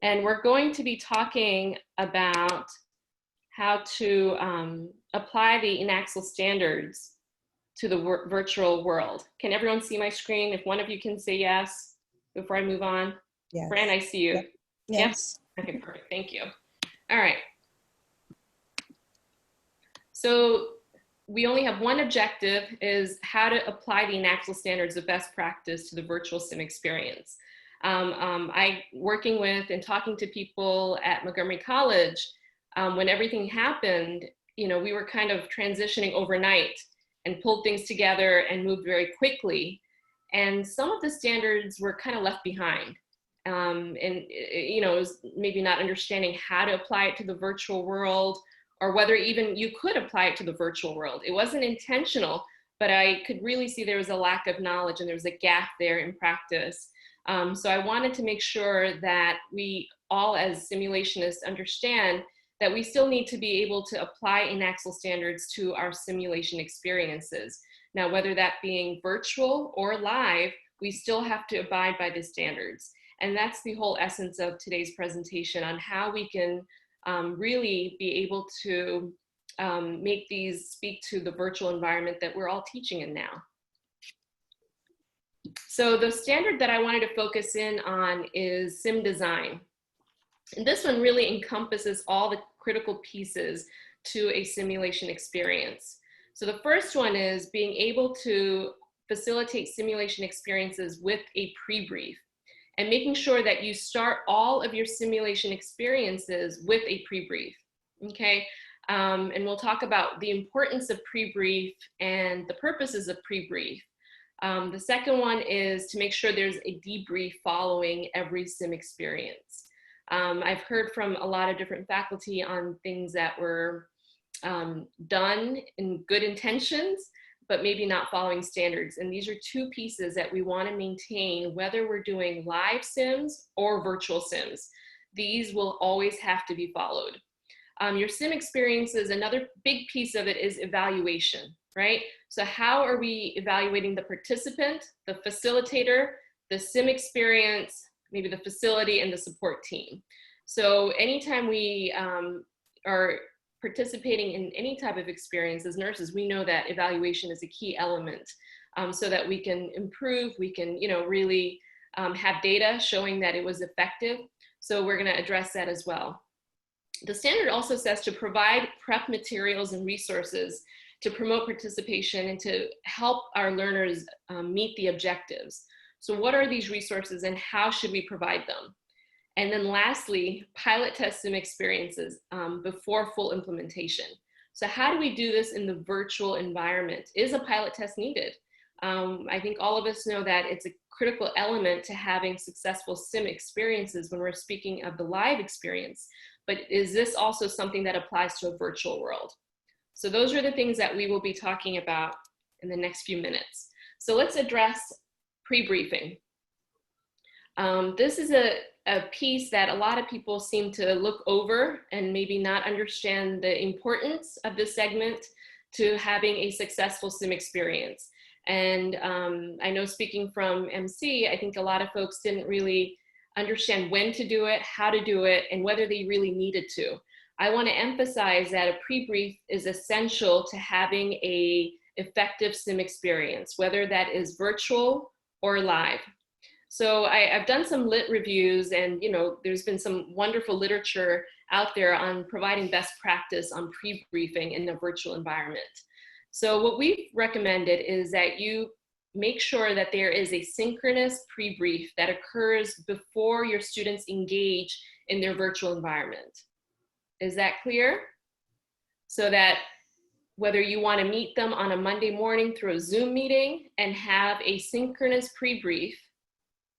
And we're going to be talking about how to apply the INACSL standards to the virtual world. Can everyone see my screen? If one of you can say yes before I move on. Yes. Fran, I see you. Yep. Yes. Yep? Okay, perfect. Thank you. All right. So we only have one objective, is how to apply the INACSL standards of best practice to the virtual sim experience. I working with and talking to people at Montgomery College, when everything happened, you know, we were kind of transitioning overnight and pulled things together and moved very quickly. And some of the standards were kind of left behind. And, you know, it was maybe not understanding how to apply it to the virtual world, or whether even you could apply it to the virtual world. It wasn't intentional, but I could really see there was a lack of knowledge and there was a gap there in practice. So I wanted to make sure that we all as simulationists understand that we still need to be able to apply INACSL standards to our simulation experiences. Now, whether that being virtual or live, we still have to abide by the standards. And that's the whole essence of today's presentation, on how we can really be able to make these speak to the virtual environment that we're all teaching in now. So the standard that I wanted to focus in on is sim design. And this one really encompasses all the critical pieces to a simulation experience. So the first one is being able to facilitate simulation experiences with a pre-brief, and making sure that you start all of your simulation experiences with a pre-brief, okay? And we'll talk about the importance of pre-brief and the purposes of pre-brief. The second one is to make sure there's a debrief following every sim experience. I've heard from a lot of different faculty on things that were done in good intentions, but maybe not following standards. And these are two pieces that we want to maintain, whether we're doing live sims or virtual sims. These will always have to be followed. Your sim experiences, another big piece of it is evaluation, right? So how are we evaluating the participant, the facilitator, the sim experience, maybe the facility, and the support team? So anytime we are participating in any type of experience as nurses, we know that evaluation is a key element, so that we can improve, we can, you know, really have data showing that it was effective. So we're going to address that as well. The standard also says to provide prep materials and resources to promote participation and to help our learners meet the objectives. So what are these resources and how should we provide them? And then lastly, pilot test sim experiences before full implementation. So how do we do this in the virtual environment? Is a pilot test needed? I think all of us know that it's a critical element to having successful sim experiences when we're speaking of the live experience. But is this also something that applies to a virtual world? So those are the things that we will be talking about in the next few minutes. So let's address pre-briefing. This is a piece that a lot of people seem to look over and maybe not understand the importance of this segment to having a successful sim experience. And I know, speaking from MC, I think a lot of folks didn't really understand when to do it, how to do it, and whether they really needed to. I want to emphasize that a pre-brief is essential to having an effective sim experience, whether that is virtual or live. So I've done some lit reviews, and, you know, there's been some wonderful literature out there on providing best practice on pre-briefing in a virtual environment. So what we've recommended is that you make sure that there is a synchronous pre-brief that occurs before your students engage in their virtual environment. Is that clear? So that whether you want to meet them on a Monday morning through a Zoom meeting and have a synchronous pre-brief,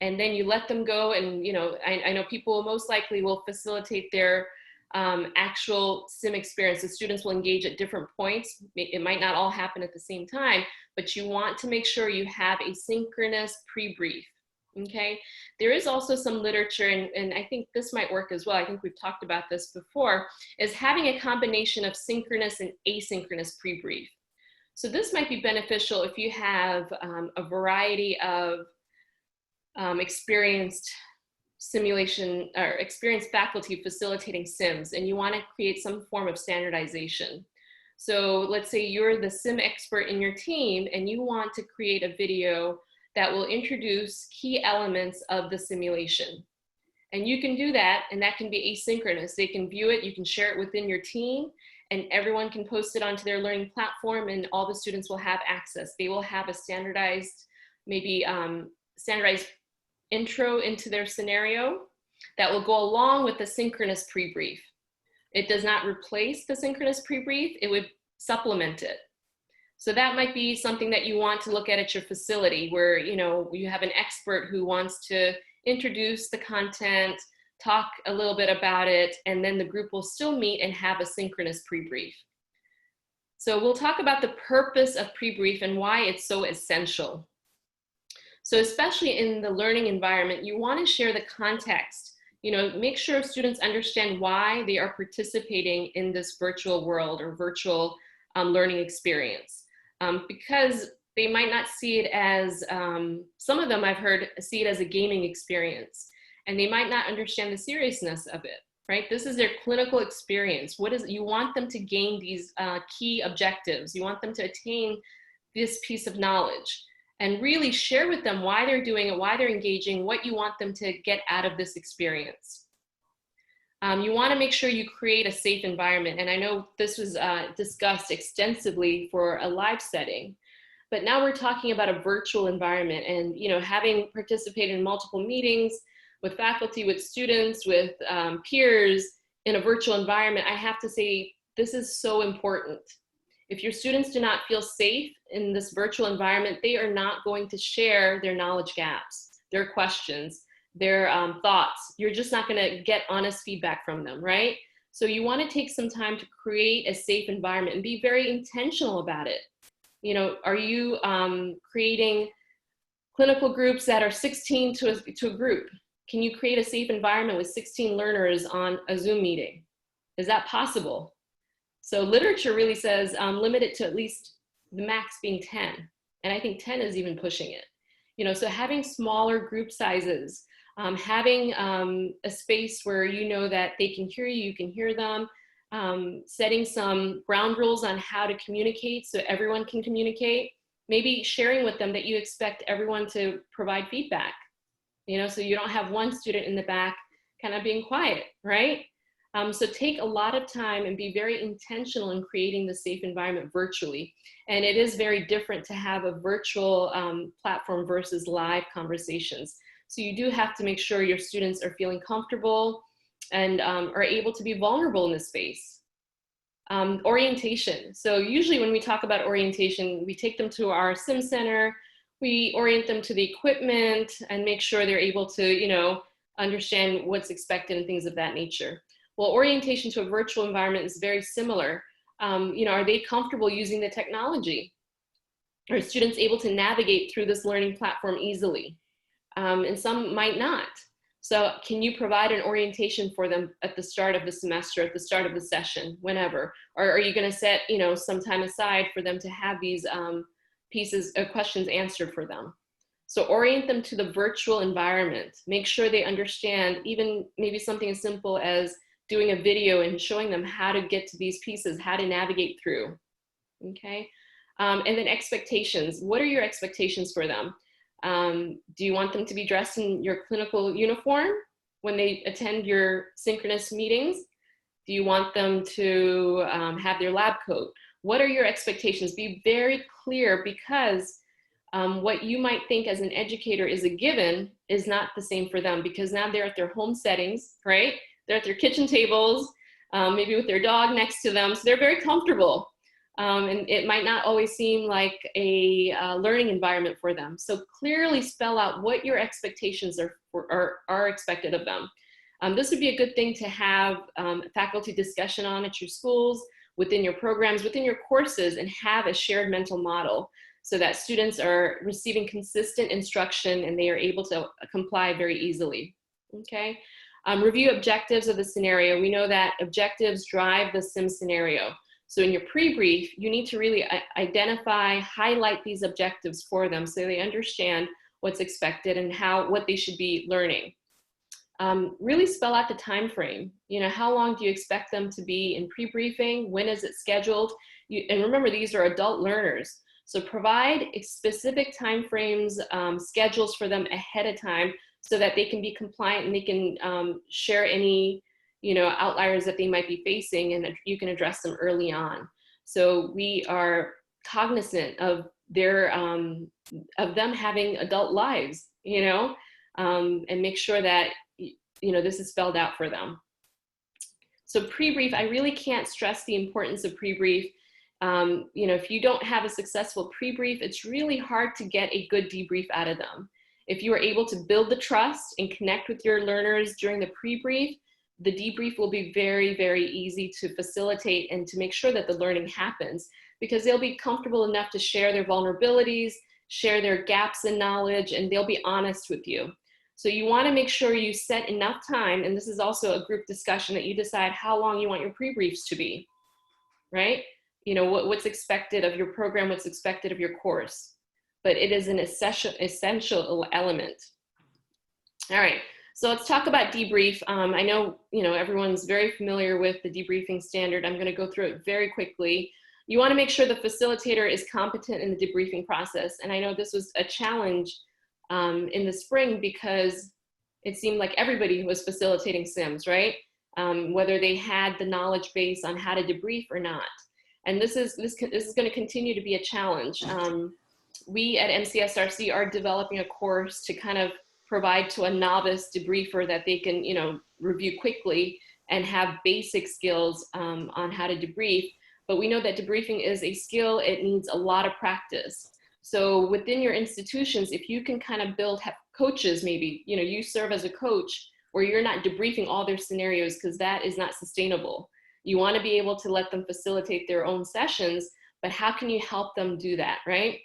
and then you let them go, and, you know, I know people most likely will facilitate their actual sim experience. The students will engage at different points. It might not all happen at the same time, but you want to make sure you have a synchronous pre-brief, okay? There is also some literature, and I think this might work as well, I think we've talked about this before, is having a combination of synchronous and asynchronous pre-brief. So this might be beneficial if you have a variety of experienced simulation or experienced faculty facilitating sims, and you want to create some form of standardization. So let's say you're the sim expert in your team and you want to create a video that will introduce key elements of the simulation. And you can do that, and that can be asynchronous. They can view it, you can share it within your team, and everyone can post it onto their learning platform, and all the students will have access. They will have a standardized, maybe standardized intro into their scenario that will go along with the synchronous pre-brief. It does not replace the synchronous pre-brief, it would supplement it. So that might be something that you want to look at your facility, where you have an expert who wants to introduce the content, talk a little bit about it, and then the group will still meet and have a synchronous pre-brief. So we'll talk about the purpose of pre-brief and why it's so essential. So especially in the learning environment, you want to share the context. Make sure students understand why they are participating in this virtual world or virtual learning experience. Because they might not see it as, some of them I've heard see it as a gaming experience, and they might not understand the seriousness of it, right? This is their clinical experience. You want them to gain these key objectives. You want them to attain this piece of knowledge, and really share with them why they're doing it, why they're engaging, what you want them to get out of this experience. You want to make sure you create a safe environment. And I know this was discussed extensively for a live setting, but now we're talking about a virtual environment. And having participated in multiple meetings with faculty, with students, with peers in a virtual environment, I have to say this is so important. If your students do not feel safe in this virtual environment, they are not going to share their knowledge gaps, their questions, their thoughts. You're just not going to get honest feedback from them, right? So you want to take some time to create a safe environment and be very intentional about it. Are you creating clinical groups that are 16 to a group? Can you create a safe environment with 16 learners on a Zoom meeting? Is that possible? So literature really says limit it to at least the max being 10. And I think 10 is even pushing it. So having smaller group sizes, having a space where that they can hear you, you can hear them, setting some ground rules on how to communicate so everyone can communicate, maybe sharing with them that you expect everyone to provide feedback, so you don't have one student in the back kind of being quiet, right? So take a lot of time and be very intentional in creating the safe environment virtually. And it is very different to have a virtual platform versus live conversations. So you do have to make sure your students are feeling comfortable and are able to be vulnerable in this space. Orientation. So usually when we talk about orientation, we take them to our sim center, we orient them to the equipment and make sure they're able to, understand what's expected and things of that nature. Well, orientation to a virtual environment is very similar. Are they comfortable using the technology? Are students able to navigate through this learning platform easily? And some might not. So can you provide an orientation for them at the start of the semester, at the start of the session, whenever? Or are you going to set, some time aside for them to have these questions answered for them? So orient them to the virtual environment. Make sure they understand even maybe something as simple as doing a video and showing them how to get to these pieces, how to navigate through, okay? And then expectations. What are your expectations for them? Do you want them to be dressed in your clinical uniform when they attend your synchronous meetings? Do you want them to have their lab coat? What are your expectations? Be very clear, because what you might think as an educator is a given is not the same for them, because now they're at their home settings, right? They're at their kitchen tables, maybe with their dog next to them, so they're very comfortable. And it might not always seem like a learning environment for them. So clearly spell out what your expectations are expected of them. This would be a good thing to have faculty discussion on at your schools, within your programs, within your courses, and have a shared mental model so that students are receiving consistent instruction and they are able to comply very easily, okay? Review objectives of the scenario. We know that objectives drive the sim scenario. So in your pre-brief, you need to really identify, highlight these objectives for them so they understand what's expected and what they should be learning. really spell out the time frame. You know, how long do you expect them to be in pre-briefing? When is it scheduled? And remember, these are adult learners. So provide specific time frames, schedules for them ahead of time so that they can be compliant and they can share any, you know, outliers that they might be facing, and you can address them early on. So we are cognizant of their, of them having adult lives, you know, and make sure that, you know, this is spelled out for them. So pre-brief, I really can't stress the importance of pre-brief. You know, if you don't have a successful pre-brief, it's really hard to get a good debrief out of them. If you are able to build the trust and connect with your learners during the pre-brief, the debrief will be very, very easy to facilitate and to make sure that the learning happens, because they'll be comfortable enough to share their vulnerabilities, share their gaps in knowledge, and they'll be honest with you. So you want to make sure you set enough time, and this is also a group discussion, that you decide how long you want your pre-briefs to be, right? You know, what's expected of your program, what's expected of your course, but it is an essential element. All right, so let's talk about debrief. I know, you know, everyone's very familiar with the debriefing standard. I'm going to go through it very quickly. You want to make sure the facilitator is competent in the debriefing process, and I know this was a challenge in the spring because it seemed like everybody was facilitating SIMs, right? Whether they had the knowledge base on how to debrief or not. And this is going to continue to be a challenge. We at MCSRC are developing a course to kind of provide to a novice debriefer that they can, you know, review quickly and have basic skills on how to debrief. But we know that debriefing is a skill. It needs a lot of practice. So within your institutions, if you can kind of have coaches, maybe, you know, you serve as a coach where you're not debriefing all their scenarios, because that is not sustainable. You want to be able to let them facilitate their own sessions, but how can you help them do that, right?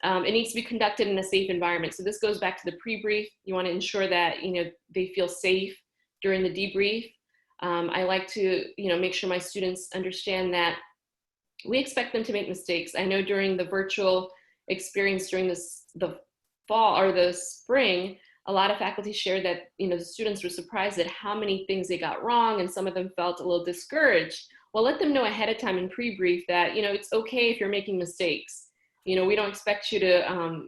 It needs to be conducted in a safe environment. So this goes back to the pre-brief. You want to ensure that, you know, they feel safe during the debrief. I like to, you know, make sure my students understand that we expect them to make mistakes. I know during the virtual experience during the fall or the spring, a lot of faculty shared that, you know, the students were surprised at how many things they got wrong, and some of them felt a little discouraged. Well, let them know ahead of time in pre-brief that, you know, it's okay if you're making mistakes. You know, we don't expect you to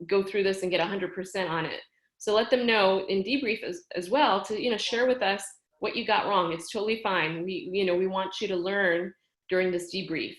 go through this and get 100% on it. So let them know in debrief as well to, you know, share with us what you got wrong. It's totally fine. We want you to learn during this debrief.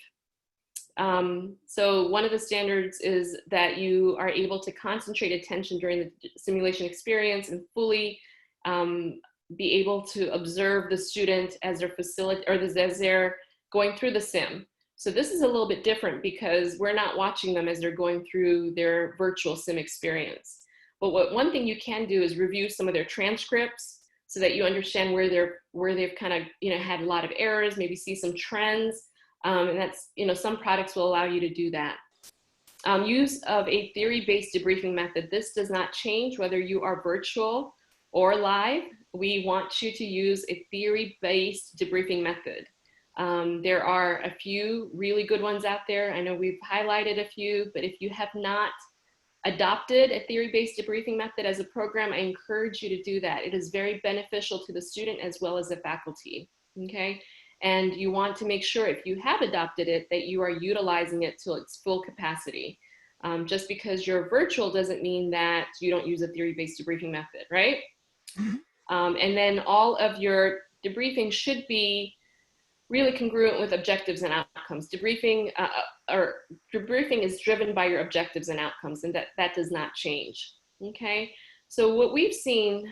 So one of the standards is that you are able to concentrate attention during the simulation experience and fully be able to observe the student as they're going through the sim. So this is a little bit different because we're not watching them as they're going through their virtual sim experience. But one thing you can do is review some of their transcripts so that you understand where they've kind of, you know, had a lot of errors, maybe see some trends. And that's, you know, some products will allow you to do that. Use of a theory-based debriefing method. This does not change whether you are virtual or live. We want you to use a theory-based debriefing method. There are a few really good ones out there. I know we've highlighted a few, but if you have not adopted a theory-based debriefing method as a program, I encourage you to do that. It is very beneficial to the student as well as the faculty, okay? And you want to make sure if you have adopted it that you are utilizing it to its full capacity. Just because you're virtual doesn't mean that you don't use a theory-based debriefing method, right? And then all of your debriefing should be really congruent with objectives and outcomes. Debriefing is driven by your objectives and outcomes, and that does not change, okay? So what we've seen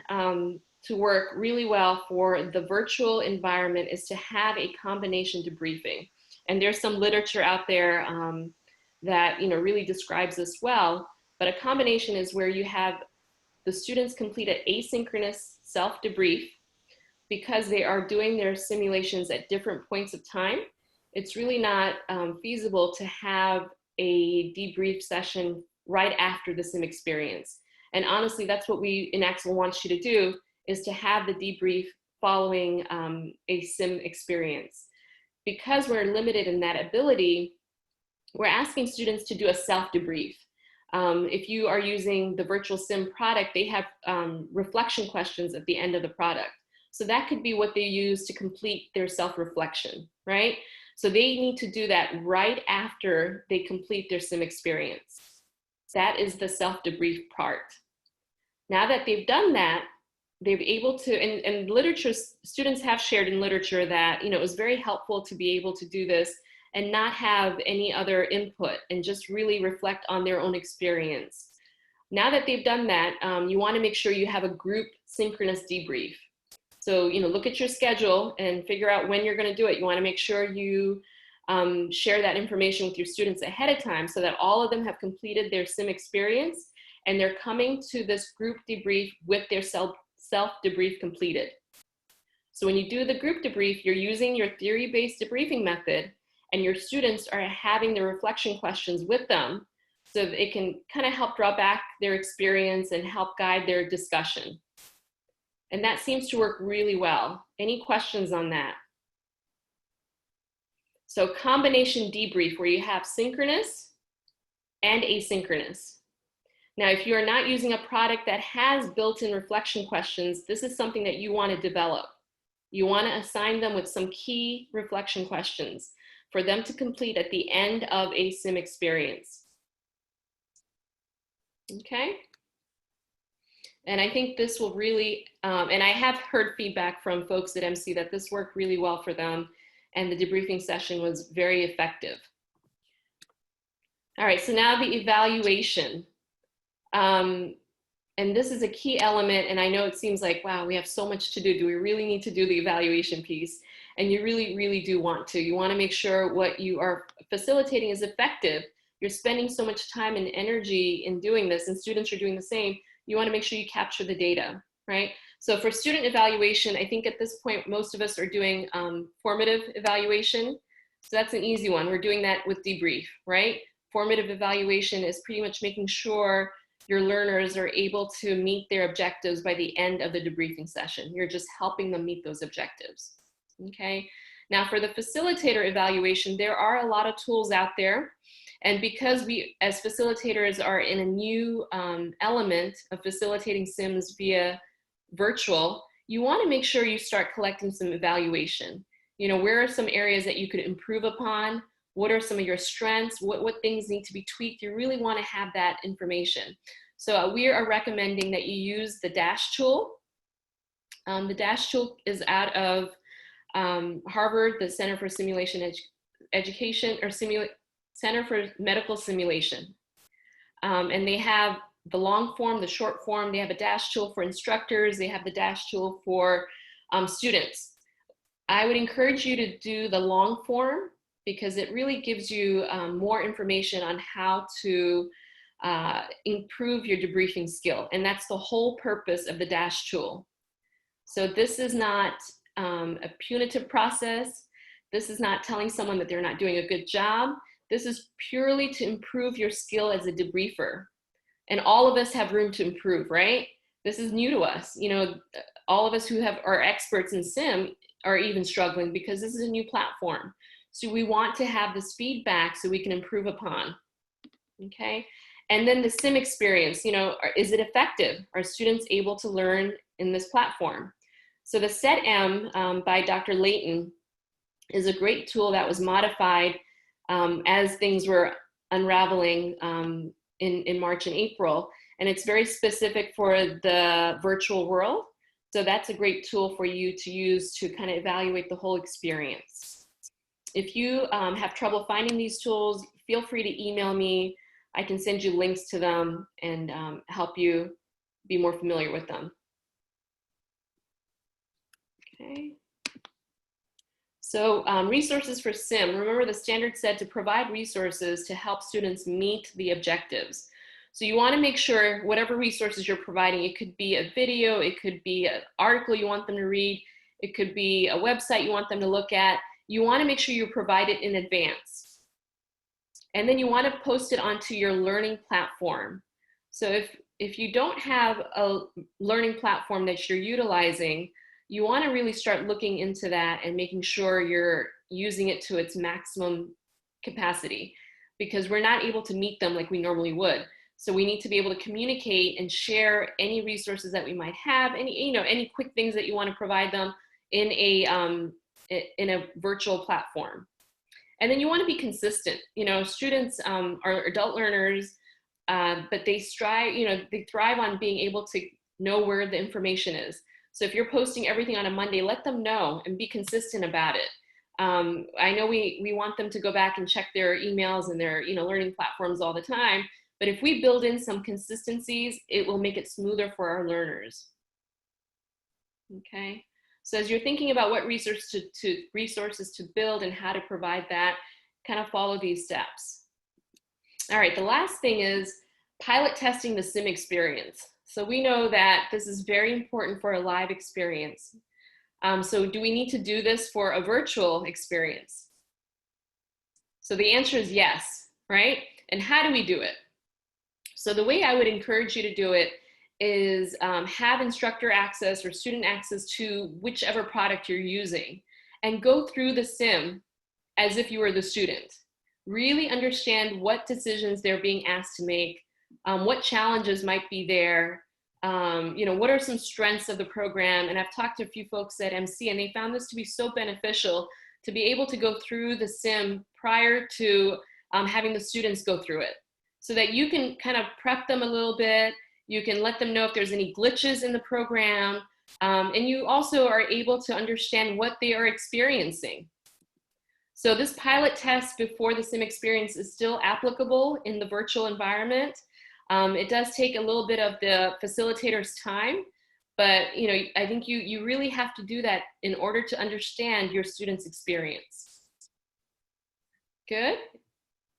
to work really well for the virtual environment is to have a combination debriefing. And there's some literature out there that, you know, really describes this well, but a combination is where you have the students complete an asynchronous self-debrief because they are doing their simulations at different points of time. It's really not feasible to have a debrief session right after the sim experience. And honestly, that's what we INACSL wants you to do, is to have the debrief following a sim experience. Because we're limited in that ability, we're asking students to do a self-debrief. If you are using the virtual sim product, they have reflection questions at the end of the product. So that could be what they use to complete their self-reflection, right? So they need to do that right after they complete their sim experience. That is the self-debrief part. Now that they've done that, they're able to, and literature, students have shared in literature that, it was very helpful to be able to do this and not have any other input and just really reflect on their own experience. Now that they've done that, you want to make sure you have a group synchronous debrief. So, look at your schedule and figure out when you're going to do it. You want to make sure you share that information with your students ahead of time so that all of them have completed their sim experience and they're coming to this group debrief with their self-debrief completed. So when you do the group debrief, you're using your theory-based debriefing method and your students are having the reflection questions with them so that it can kind of help draw back their experience and help guide their discussion. And that seems to work really well. Any questions on that? So combination debrief where you have synchronous and asynchronous. Now, if you are not using a product that has built-in reflection questions, this is something that you want to develop. You want to assign them with some key reflection questions for them to complete at the end of a sim experience. Okay? And I think this will really, and I have heard feedback from folks at MC that this worked really well for them and the debriefing session was very effective. All right, so now the evaluation. And this is a key element, and I know it seems like, wow, we have so much to do. Do we really need to do the evaluation piece? And you really, really do want to. You want to make sure what you are facilitating is effective. You're spending so much time and energy in doing this, and students are doing the same. You want to make sure you capture the data, right? So for student evaluation, I think at this point, most of us are doing formative evaluation. So that's an easy one. We're doing that with debrief, right? Formative evaluation is pretty much making sure your learners are able to meet their objectives by the end of the debriefing session. You're just helping them meet those objectives, okay? Now for the facilitator evaluation, there are a lot of tools out there. And because we as facilitators are in a new element of facilitating sims via virtual, you wanna make sure you start collecting some evaluation. Where are some areas that you could improve upon? What are some of your strengths? What things need to be tweaked? You really want to have that information. So we are recommending that you use the DASH tool. The DASH tool is out of Harvard, the Center for Simulation Education, or Center for Medical Simulation. And they have the long form, the short form. They have a DASH tool for instructors. They have the DASH tool for students. I would encourage you to do the long form, because it really gives you more information on how to improve your debriefing skill. And that's the whole purpose of the DASH tool. So this is not a punitive process. This is not telling someone that they're not doing a good job. This is purely to improve your skill as a debriefer. And all of us have room to improve, right? This is new to us. All of us who are experts in sim are even struggling because this is a new platform. So we want to have this feedback so we can improve upon, okay? And then the sim experience, is it effective? Are students able to learn in this platform? So the SET-M by Dr. Layton is a great tool that was modified as things were unraveling in March and April. And it's very specific for the virtual world. So that's a great tool for you to use to kind of evaluate the whole experience. If you have trouble finding these tools, feel free to email me. I can send you links to them and help you be more familiar with them. Okay. So resources for sim. Remember, the standard said to provide resources to help students meet the objectives. So you want to make sure whatever resources you're providing, it could be a video, it could be an article you want them to read, it could be a website you want them to look at. You want to make sure you provide it in advance. And then you want to post it onto your learning platform. So if you don't have a learning platform that you're utilizing, you want to really start looking into that and making sure you're using it to its maximum capacity, because we're not able to meet them like we normally would. So we need to be able to communicate and share any resources that we might have, any quick things that you want to provide them in a virtual platform. And then you want to be consistent. Students are adult learners, but they thrive on being able to know where the information is. So if you're posting everything on a Monday, let them know and be consistent about it. I know we want them to go back and check their emails and their learning platforms all the time, but if we build in some consistencies, it will make it smoother for our learners. Okay, so as you're thinking about what resources to build and how to provide that, kind of follow these steps. All right, the last thing is pilot testing the sim experience. So we know that this is very important for a live experience. So do we need to do this for a virtual experience? So the answer is yes, right? And how do we do it? So the way I would encourage you to do it is have instructor access or student access to whichever product you're using and go through the sim as if you were the student. Really understand what decisions they're being asked to make, what challenges might be there, what are some strengths of the program. And I've talked to a few folks at MC and they found this to be so beneficial to be able to go through the sim prior to having the students go through it, so that you can kind of prep them a little bit. You can let them know if there's any glitches in the program, and you also are able to understand what they are experiencing. So this pilot test before the sim experience is still applicable in the virtual environment. It does take a little bit of the facilitator's time, but I think you really have to do that in order to understand your students' experience. Good?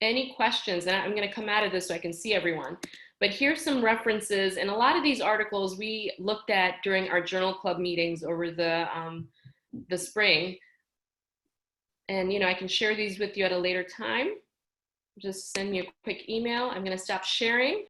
Any questions? And I'm going to come out of this so I can see everyone. But here's some references, and a lot of these articles we looked at during our journal club meetings over the spring. And I can share these with you at a later time. Just send me a quick email. I'm going to stop sharing.